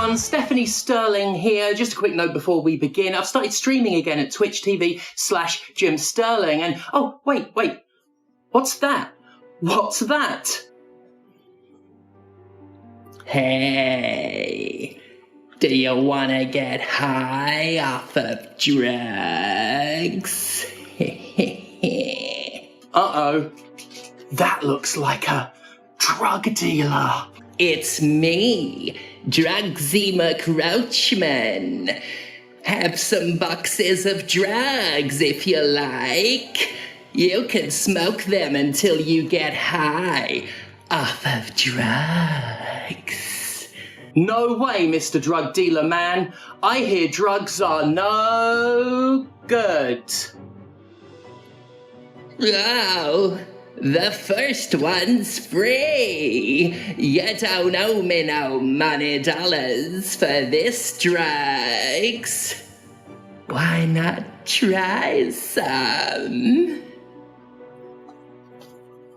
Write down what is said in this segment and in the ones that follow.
everyone, Stephanie Sterling here. Just a quick note before we begin. I've started streaming again at Twitch TV/Jim Sterling. And, oh, wait. What's that? What's that? Hey, do you want to get high off of drugs? Uh-oh. That looks like a drug dealer. It's me, Drugsy McRoachman. Have some boxes of drugs if you like. You can smoke them until you get high off of drugs. No way, Mr. Drug Dealer Man. I hear drugs are no good. Oh, the first one's free. You don't owe me no money dollars for this drugs. Why not try some?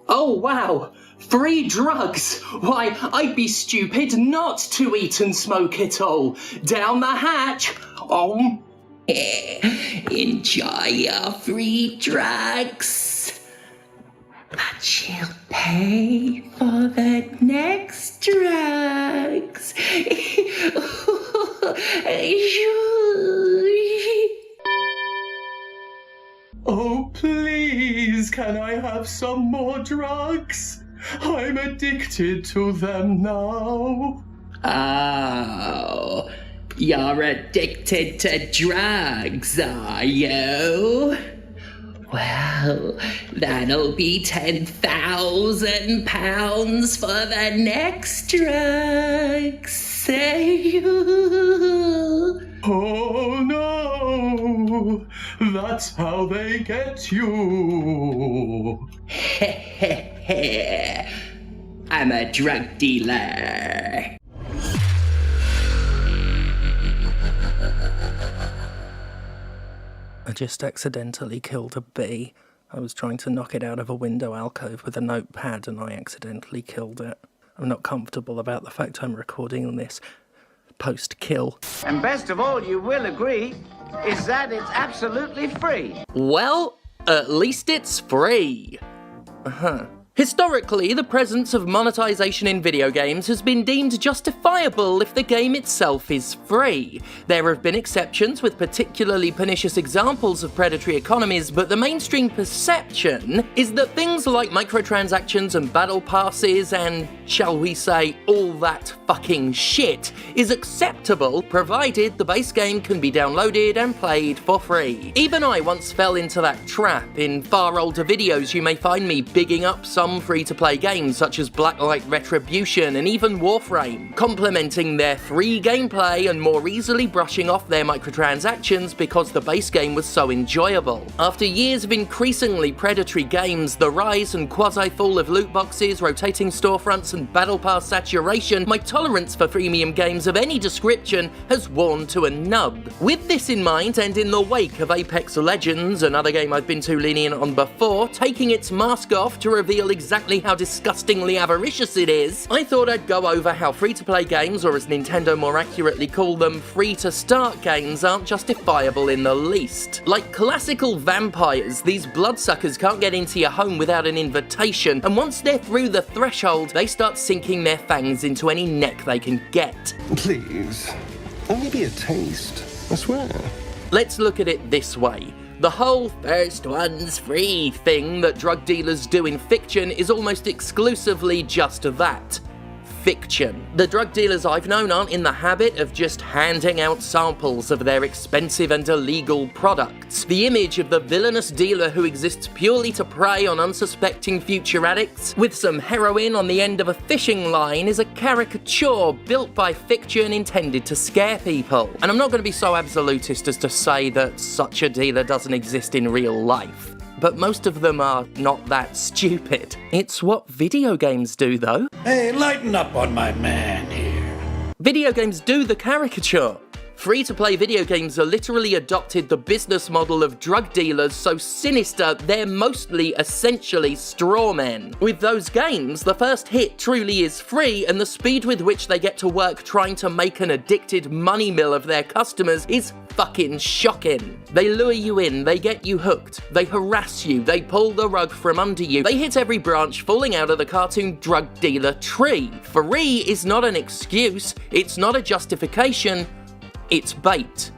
Oh, wow. Free drugs? Why, I'd be stupid not to eat and smoke it all. Down the hatch. Oh. Enjoy your free drugs. But you'll pay for the next drugs. Oh, please, can I have some more drugs? I'm addicted to them now. Oh, you're addicted to drugs, are you? Well, that'll be £10,000 for the next drugs. Oh no, that's how they get you. I'm a drug dealer. I just accidentally killed a bee. I was trying to knock it out of a window alcove with a notepad and I accidentally killed it. I'm not comfortable about the fact I'm recording this post-kill. And best of all, you will agree, is that it's absolutely free. Well, at least it's free. Historically, the presence of monetization in video games has been deemed justifiable if the game itself is free. There have been exceptions with particularly pernicious examples of predatory economies, but the mainstream perception is that things like microtransactions and battle passes and, shall we say, all that fucking shit is acceptable provided the base game can be downloaded and played for free. Even I once fell into that trap. In far older videos you may find me bigging up some free-to-play games such as Blacklight Retribution and even Warframe, complimenting their free gameplay and more easily brushing off their microtransactions because the base game was so enjoyable. After years of increasingly predatory games, the rise and quasi-fall of loot boxes, rotating storefronts and battle pass saturation, my tolerance for freemium games of any description has worn to a nub. With this in mind, and in the wake of Apex Legends, another game I've been too lenient on before, taking its mask off to reveal exactly how disgustingly avaricious it is, I thought I'd go over how free-to-play games, or as Nintendo more accurately call them, free-to-start games, aren't justifiable in the least. Like classical vampires, these bloodsuckers can't get into your home without an invitation, and once they're through the threshold, they start sinking their fangs into any neck they can get. Please, only be a taste, I swear. Let's look at it this way. The whole first one's free thing that drug dealers do in fiction is almost exclusively just that. Fiction. The drug dealers I've known aren't in the habit of just handing out samples of their expensive and illegal products. The image of the villainous dealer who exists purely to prey on unsuspecting future addicts with some heroin on the end of a fishing line is a caricature built by fiction intended to scare people. And I'm not going to be so absolutist as to say that such a dealer doesn't exist in real life. But most of them are not that stupid. It's what video games do, though. Hey, lighten up on my man here. Video games do the caricature. Free-to-play video games are literally adopted the business model of drug dealers so sinister they're mostly essentially straw men. With those games, the first hit truly is free, and the speed with which they get to work trying to make an addicted money mill of their customers is fucking shocking. They lure you in, they get you hooked, they harass you, they pull the rug from under you, they hit every branch falling out of the cartoon drug dealer tree. Free is not an excuse, it's not a justification, it's bait.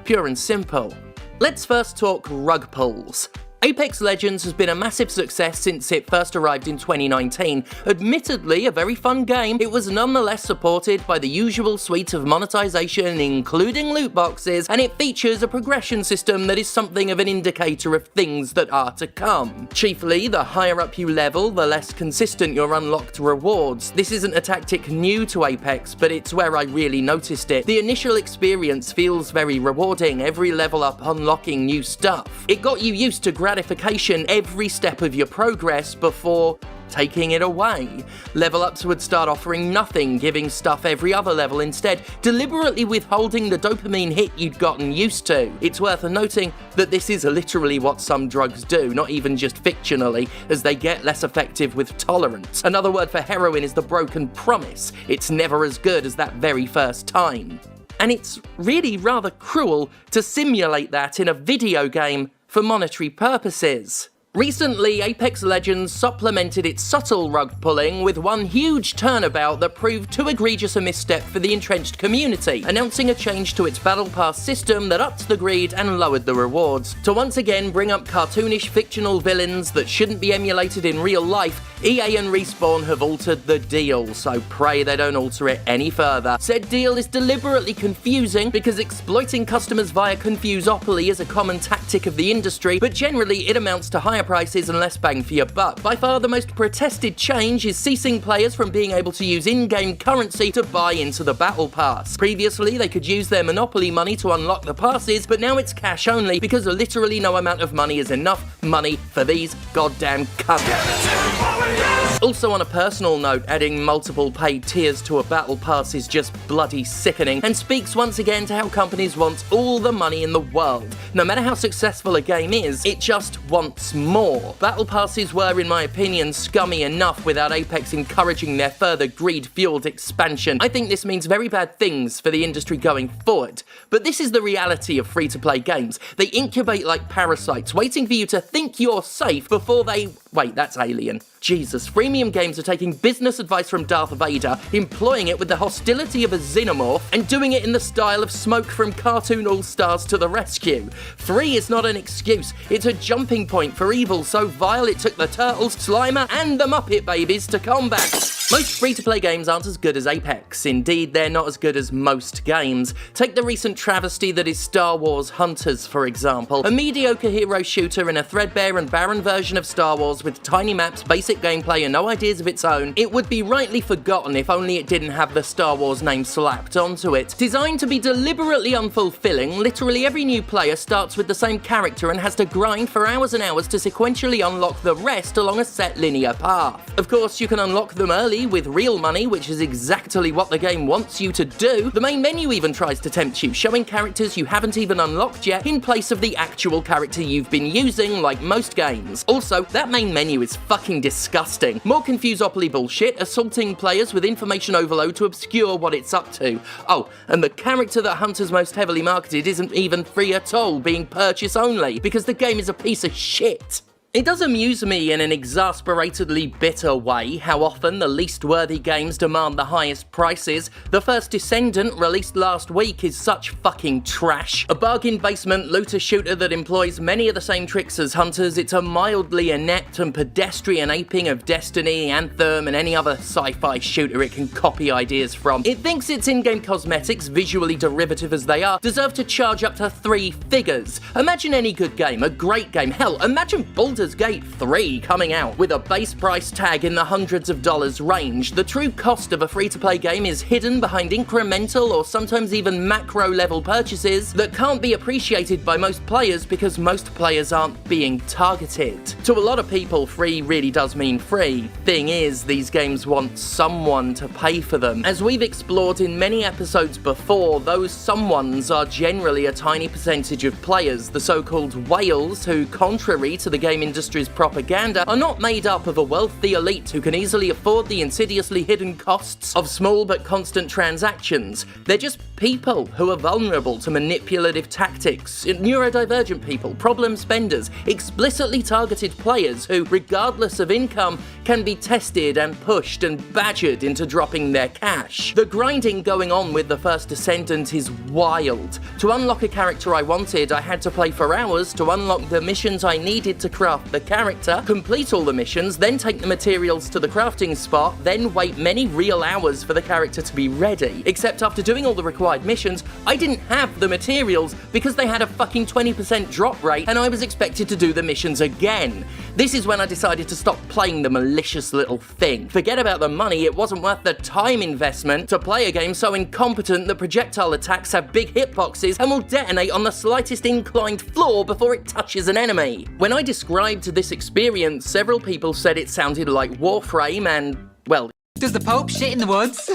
Pure and simple. Let's first talk rug pulls. Apex Legends has been a massive success since it first arrived in 2019. Admittedly a very fun game, it was nonetheless supported by the usual suite of monetization including loot boxes, and it features a progression system that is something of an indicator of things that are to come. Chiefly, the higher up you level, the less consistent your unlocked rewards. This isn't a tactic new to Apex, but it's where I really noticed it. The initial experience feels very rewarding, every level up unlocking new stuff. It got you used to gratification every step of your progress before taking it away. Level ups would start offering nothing, giving stuff every other level instead, deliberately withholding the dopamine hit you'd gotten used to. It's worth noting that this is literally what some drugs do, not even just fictionally, as they get less effective with tolerance. Another word for heroin is the broken promise. It's never as good as that very first time. And it's really rather cruel to simulate that in a video game for monetary purposes. Recently, Apex Legends supplemented its subtle rug pulling with one huge turnabout that proved too egregious a misstep for the entrenched community, announcing a change to its Battle Pass system that upped the greed and lowered the rewards. To once again bring up cartoonish fictional villains that shouldn't be emulated in real life, EA and Respawn have altered the deal, so pray they don't alter it any further. Said deal is deliberately confusing because exploiting customers via Confusopoly is a common tactic of the industry, but generally it amounts to higher prices and less bang for your buck. By far the most protested change is ceasing players from being able to use in-game currency to buy into the Battle Pass. Previously they could use their Monopoly money to unlock the passes, but now it's cash only because literally no amount of money is enough money for these goddamn cunts. Also on a personal note, adding multiple paid tiers to a Battle Pass is just bloody sickening, and speaks once again to how companies want all the money in the world. No matter how successful a game is, it just wants more. Battle Passes were, in my opinion, scummy enough without Apex encouraging their further greed-fueled expansion. I think this means very bad things for the industry going forward. But this is the reality of free-to-play games. They incubate like parasites, waiting for you to think you're safe before they... Wait, that's alien. Jesus, freemium games are taking business advice from Darth Vader, employing it with the hostility of a xenomorph, and doing it in the style of Smoke from Cartoon All-Stars to the rescue. Free is not an excuse, it's a jumping point for evil so vile it took the Turtles, Slimer, and the Muppet Babies to combat. Most free-to-play games aren't as good as Apex. Indeed, they're not as good as most games. Take the recent travesty that is Star Wars Hunters, for example. A mediocre hero shooter in a threadbare and barren version of Star Wars with tiny maps, basic gameplay, and no ideas of its own. It would be rightly forgotten if only it didn't have the Star Wars name slapped onto it. Designed to be deliberately unfulfilling, literally every new player starts with the same character and has to grind for hours and hours to sequentially unlock the rest along a set linear path. Of course, you can unlock them early with real money, which is exactly what the game wants you to do. The main menu even tries to tempt you, showing characters you haven't even unlocked yet in place of the actual character you've been using, like most games. Also, that main menu is fucking disgusting. More Confusopoly bullshit, assaulting players with information overload to obscure what it's up to. Oh, and the character that Hunter's most heavily marketed isn't even free at all, being purchase only, because the game is a piece of shit. It does amuse me in an exasperatedly bitter way how often the least worthy games demand the highest prices. The First Descendant, released last week, is such fucking trash. A bargain basement looter shooter that employs many of the same tricks as Hunters, it's a mildly inept and pedestrian aping of Destiny, Anthem, and any other sci-fi shooter it can copy ideas from. It thinks its in-game cosmetics, visually derivative as they are, deserve to charge up to 3 figures. Imagine any good game, a great game, hell, imagine Baldur's Baldur's Gate 3 coming out with a base price tag in the hundreds of dollars range, the true cost of a free-to-play game is hidden behind incremental or sometimes even macro-level purchases that can't be appreciated by most players because most players aren't being targeted. To a lot of people, free really does mean free. Thing is, these games want someone to pay for them. As we've explored in many episodes before, those someones are generally a tiny percentage of players, the so-called whales who, contrary to the game industry's propaganda, are not made up of a wealthy elite who can easily afford the insidiously hidden costs of small but constant transactions. They're just people who are vulnerable to manipulative tactics, neurodivergent people, problem spenders, explicitly targeted players who, regardless of income, can be tested and pushed and badgered into dropping their cash. The grinding going on with the First Ascendant is wild. To unlock a character I wanted, I had to play for hours to unlock the missions I needed to craft the character, complete all the missions, then take the materials to the crafting spot, then wait many real hours for the character to be ready. Except after doing all the required missions, I didn't have the materials because they had a fucking 20% drop rate and I was expected to do the missions again. This is when I decided to stop playing the malicious little thing. Forget about the money, it wasn't worth the time investment to play a game so incompetent that projectile attacks have big hitboxes and will detonate on the slightest inclined floor before it touches an enemy. When I described this experience, several people said it sounded like Warframe and, well, does the Pope shit in the woods?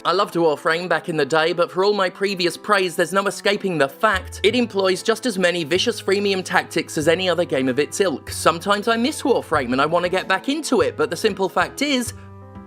I loved Warframe back in the day, but for all my previous praise, there's no escaping the fact it employs just as many vicious freemium tactics as any other game of its ilk. Sometimes I miss Warframe and I want to get back into it, but the simple fact is,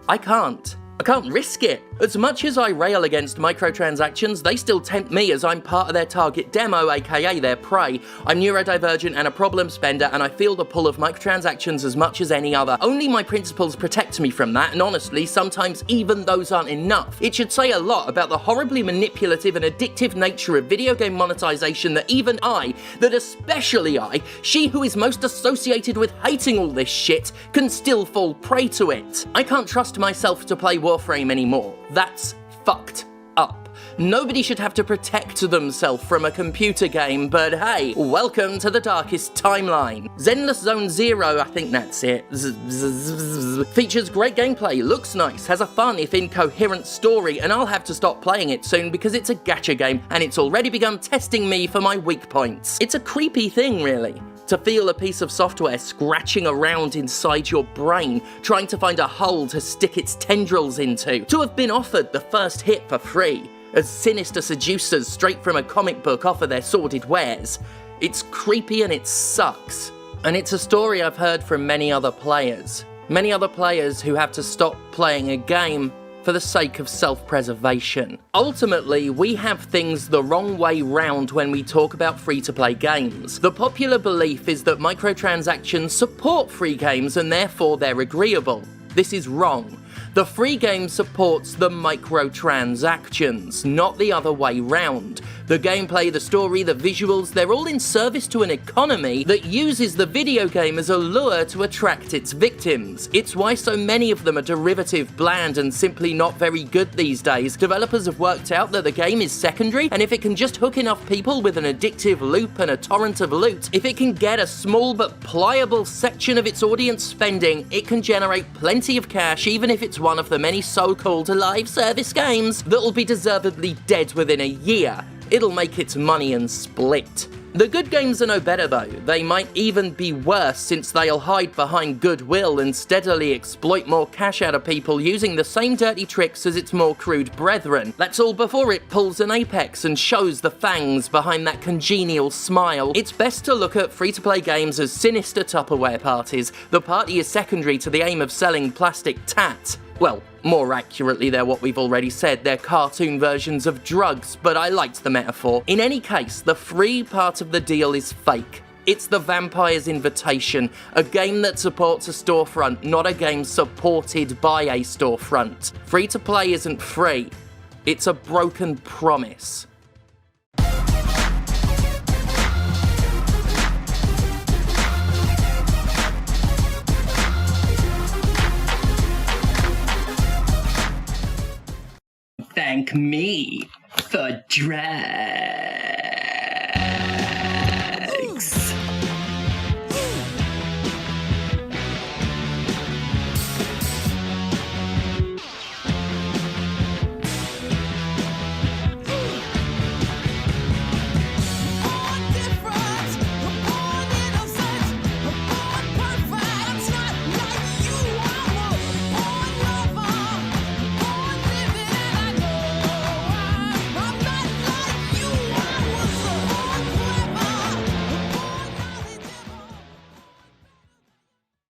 I can't. I can't risk it. As much as I rail against microtransactions, they still tempt me as I'm part of their target demo, aka their prey. I'm neurodivergent and a problem spender, and I feel the pull of microtransactions as much as any other. Only my principles protect me from that, and honestly, sometimes even those aren't enough. It should say a lot about the horribly manipulative and addictive nature of video game monetization that even I, that especially I, she who is most associated with hating all this shit, can still fall prey to it. I can't trust myself to play Warframe anymore. That's fucked up. Nobody should have to protect themselves from a computer game, but hey, welcome to the darkest timeline. Zenless Zone Zero, I think that's it, features great gameplay, looks nice, has a fun if incoherent story, and I'll have to stop playing it soon because it's a gacha game and it's already begun testing me for my weak points. It's a creepy thing, really. To feel a piece of software scratching around inside your brain, trying to find a hole to stick its tendrils into. To have been offered the first hit for free, as sinister seducers straight from a comic book offer their sordid wares. It's creepy and it sucks. And it's a story I've heard from many other players. Many other players who have to stop playing a game for the sake of self-preservation. Ultimately, we have things the wrong way round when we talk about free-to-play games. The popular belief is that microtransactions support free games and therefore they're agreeable. This is wrong. The free game supports the microtransactions, not the other way round. The gameplay, the story, the visuals, they're all in service to an economy that uses the video game as a lure to attract its victims. It's why so many of them are derivative, bland, and simply not very good these days. Developers have worked out that the game is secondary, and if it can just hook enough people with an addictive loop and a torrent of loot, if it can get a small but pliable section of its audience spending, it can generate plenty of cash, even if it's one of the many so-called live service games that'll be deservedly dead within a year. It'll make its money and split. The good games are no better though. They might even be worse since they'll hide behind goodwill and steadily exploit more cash out of people using the same dirty tricks as its more crude brethren. That's all before it pulls an apex and shows the fangs behind that congenial smile. It's best to look at free-to-play games as sinister Tupperware parties. The party is secondary to the aim of selling plastic tat. Well, more accurately, they're what we've already said, they're cartoon versions of drugs, but I liked the metaphor. In any case, the free part of the deal is fake. It's the Vampire's Invitation, a game that supports a storefront, not a game supported by a storefront. Free to play isn't free, it's a broken promise. Thank me for drag.